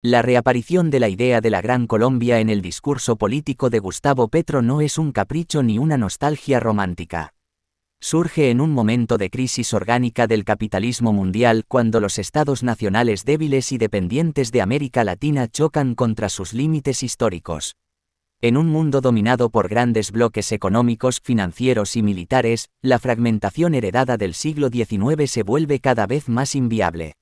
La reaparición de la idea de la Gran Colombia en el discurso político de Gustavo Petro no es un capricho ni una nostalgia romántica. Surge en un momento de crisis orgánica del capitalismo mundial cuando los estados nacionales débiles y dependientes de América Latina chocan contra sus límites históricos. En un mundo dominado por grandes bloques económicos, financieros y militares, la fragmentación heredada del siglo XIX se vuelve cada vez más inviable.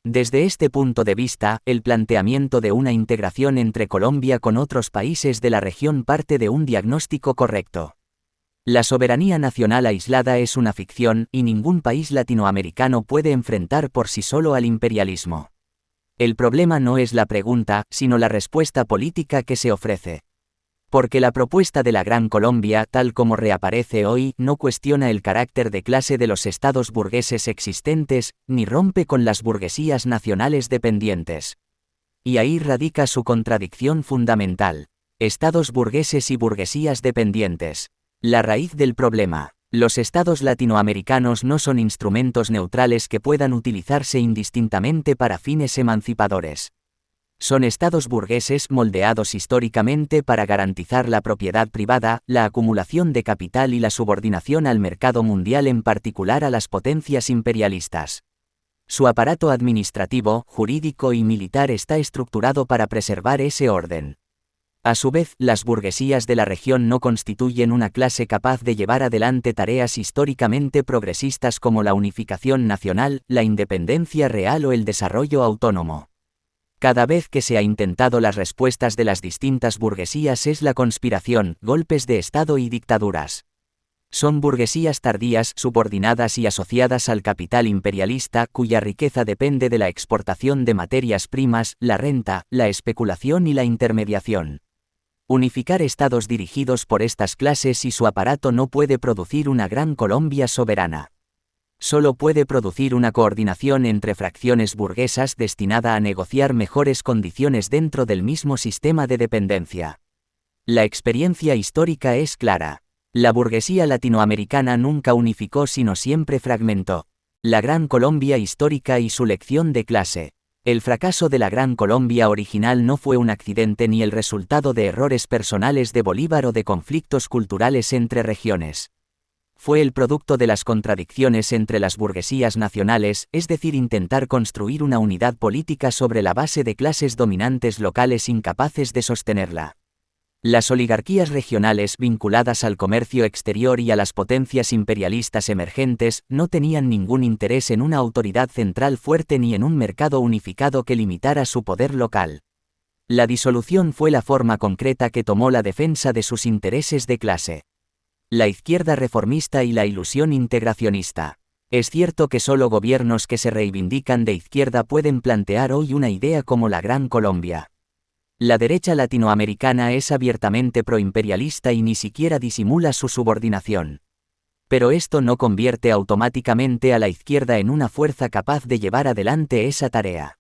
Desde este punto de vista, el planteamiento de una integración entre Colombia con otros países de la región parte de un diagnóstico correcto. La soberanía nacional aislada es una ficción y ningún país latinoamericano puede enfrentar por sí solo al imperialismo. El problema no es la pregunta, sino la respuesta política que se ofrece. Porque la propuesta de la Gran Colombia, tal como reaparece hoy, no cuestiona el carácter de clase de los estados burgueses existentes, ni rompe con las burguesías nacionales dependientes. Y ahí radica su contradicción fundamental. Estados burgueses y burguesías dependientes. La raíz del problema. Los estados latinoamericanos no son instrumentos neutrales que puedan utilizarse indistintamente para fines emancipadores. Son estados burgueses moldeados históricamente para garantizar la propiedad privada, la acumulación de capital y la subordinación al mercado mundial, en particular a las potencias imperialistas. Su aparato administrativo, jurídico y militar está estructurado para preservar ese orden. A su vez, las burguesías de la región no constituyen una clase capaz de llevar adelante tareas históricamente progresistas como la unificación nacional, la independencia real o el desarrollo autónomo. Cada vez que se ha intentado, las respuestas de las distintas burguesías es la conspiración, golpes de Estado y dictaduras. Son burguesías tardías, subordinadas y asociadas al capital imperialista, cuya riqueza depende de la exportación de materias primas, la renta, la especulación y la intermediación. Unificar estados dirigidos por estas clases y su aparato no puede producir una Gran Colombia soberana. Solo puede producir una coordinación entre fracciones burguesas destinada a negociar mejores condiciones dentro del mismo sistema de dependencia. La experiencia histórica es clara. La burguesía latinoamericana nunca unificó sino siempre fragmentó. La Gran Colombia histórica y su lección de clase. El fracaso de la Gran Colombia original no fue un accidente ni el resultado de errores personales de Bolívar o de conflictos culturales entre regiones. Fue el producto de las contradicciones entre las burguesías nacionales, es decir, intentar construir una unidad política sobre la base de clases dominantes locales incapaces de sostenerla. Las oligarquías regionales, vinculadas al comercio exterior y a las potencias imperialistas emergentes, no tenían ningún interés en una autoridad central fuerte ni en un mercado unificado que limitara su poder local. La disolución fue la forma concreta que tomó la defensa de sus intereses de clase. La izquierda reformista y la ilusión integracionista. Es cierto que solo gobiernos que se reivindican de izquierda pueden plantear hoy una idea como la Gran Colombia. La derecha latinoamericana es abiertamente proimperialista y ni siquiera disimula su subordinación. Pero esto no convierte automáticamente a la izquierda en una fuerza capaz de llevar adelante esa tarea.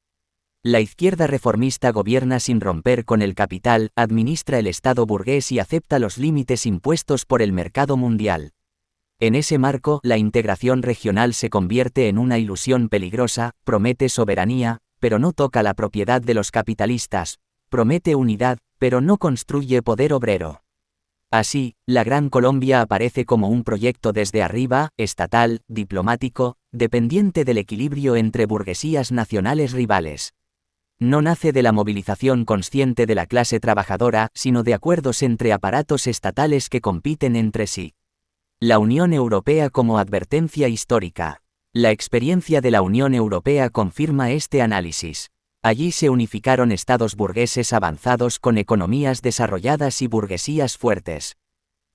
La izquierda reformista gobierna sin romper con el capital, administra el Estado burgués y acepta los límites impuestos por el mercado mundial. En ese marco, la integración regional se convierte en una ilusión peligrosa, promete soberanía, pero no toca la propiedad de los capitalistas, promete unidad, pero no construye poder obrero. Así, la Gran Colombia aparece como un proyecto desde arriba, estatal, diplomático, dependiente del equilibrio entre burguesías nacionales rivales. No nace de la movilización consciente de la clase trabajadora, sino de acuerdos entre aparatos estatales que compiten entre sí. La Unión Europea como advertencia histórica. La experiencia de la Unión Europea confirma este análisis. Allí se unificaron estados burgueses avanzados con economías desarrolladas y burguesías fuertes.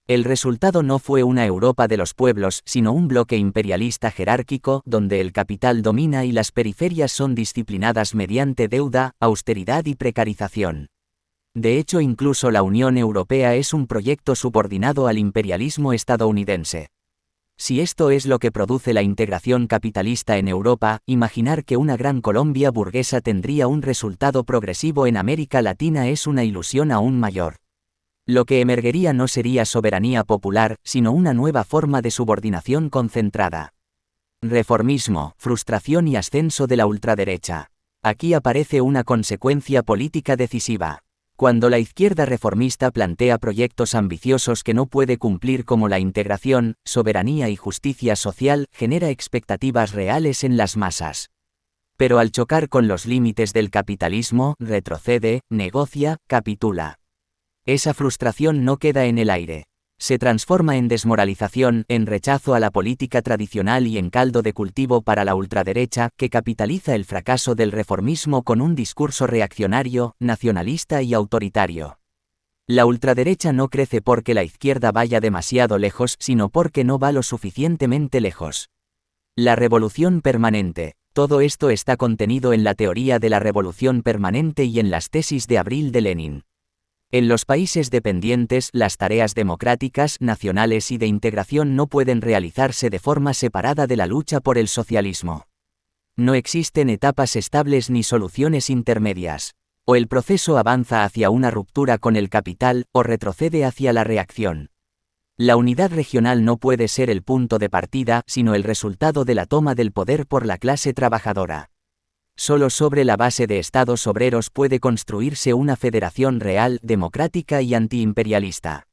El resultado no fue una Europa de los pueblos, sino un bloque imperialista jerárquico, donde el capital domina y las periferias son disciplinadas mediante deuda, austeridad y precarización. De hecho, incluso la Unión Europea es un proyecto subordinado al imperialismo estadounidense. Si esto es lo que produce la integración capitalista en Europa, imaginar que una Gran Colombia burguesa tendría un resultado progresivo en América Latina es una ilusión aún mayor. Lo que emergería no sería soberanía popular, sino una nueva forma de subordinación concentrada. Reformismo, frustración y ascenso de la ultraderecha. Aquí aparece una consecuencia política decisiva. Cuando la izquierda reformista plantea proyectos ambiciosos que no puede cumplir, como la integración, soberanía y justicia social, genera expectativas reales en las masas. Pero al chocar con los límites del capitalismo, retrocede, negocia, capitula. Esa frustración no queda en el aire. Se transforma en desmoralización, en rechazo a la política tradicional y en caldo de cultivo para la ultraderecha, que capitaliza el fracaso del reformismo con un discurso reaccionario, nacionalista y autoritario. La ultraderecha no crece porque la izquierda vaya demasiado lejos, sino porque no va lo suficientemente lejos. La revolución permanente. Todo esto está contenido en la teoría de la revolución permanente y en las tesis de Avril de Lenin. En los países dependientes, las tareas democráticas, nacionales y de integración no pueden realizarse de forma separada de la lucha por el socialismo. No existen etapas estables ni soluciones intermedias. O el proceso avanza hacia una ruptura con el capital, o retrocede hacia la reacción. La unidad regional no puede ser el punto de partida, sino el resultado de la toma del poder por la clase trabajadora. Solo sobre la base de estados obreros puede construirse una federación real, democrática y antiimperialista.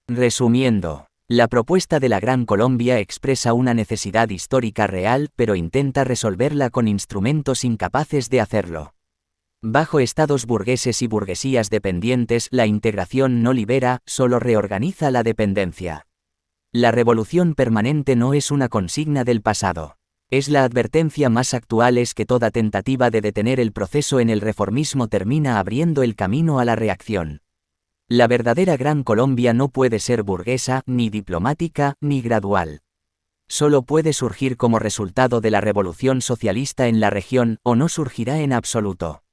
Resumiendo, la propuesta de la Gran Colombia expresa una necesidad histórica real, pero intenta resolverla con instrumentos incapaces de hacerlo. Bajo estados burgueses y burguesías dependientes, la integración no libera, solo reorganiza la dependencia. La revolución permanente no es una consigna del pasado. Es la advertencia más actual, es que toda tentativa de detener el proceso en el reformismo termina abriendo el camino a la reacción. La verdadera Gran Colombia no puede ser burguesa, ni diplomática, ni gradual. Solo puede surgir como resultado de la revolución socialista en la región, o no surgirá en absoluto.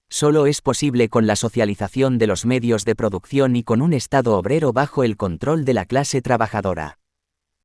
Solo es posible con la socialización de los medios de producción y con un Estado obrero bajo el control de la clase trabajadora.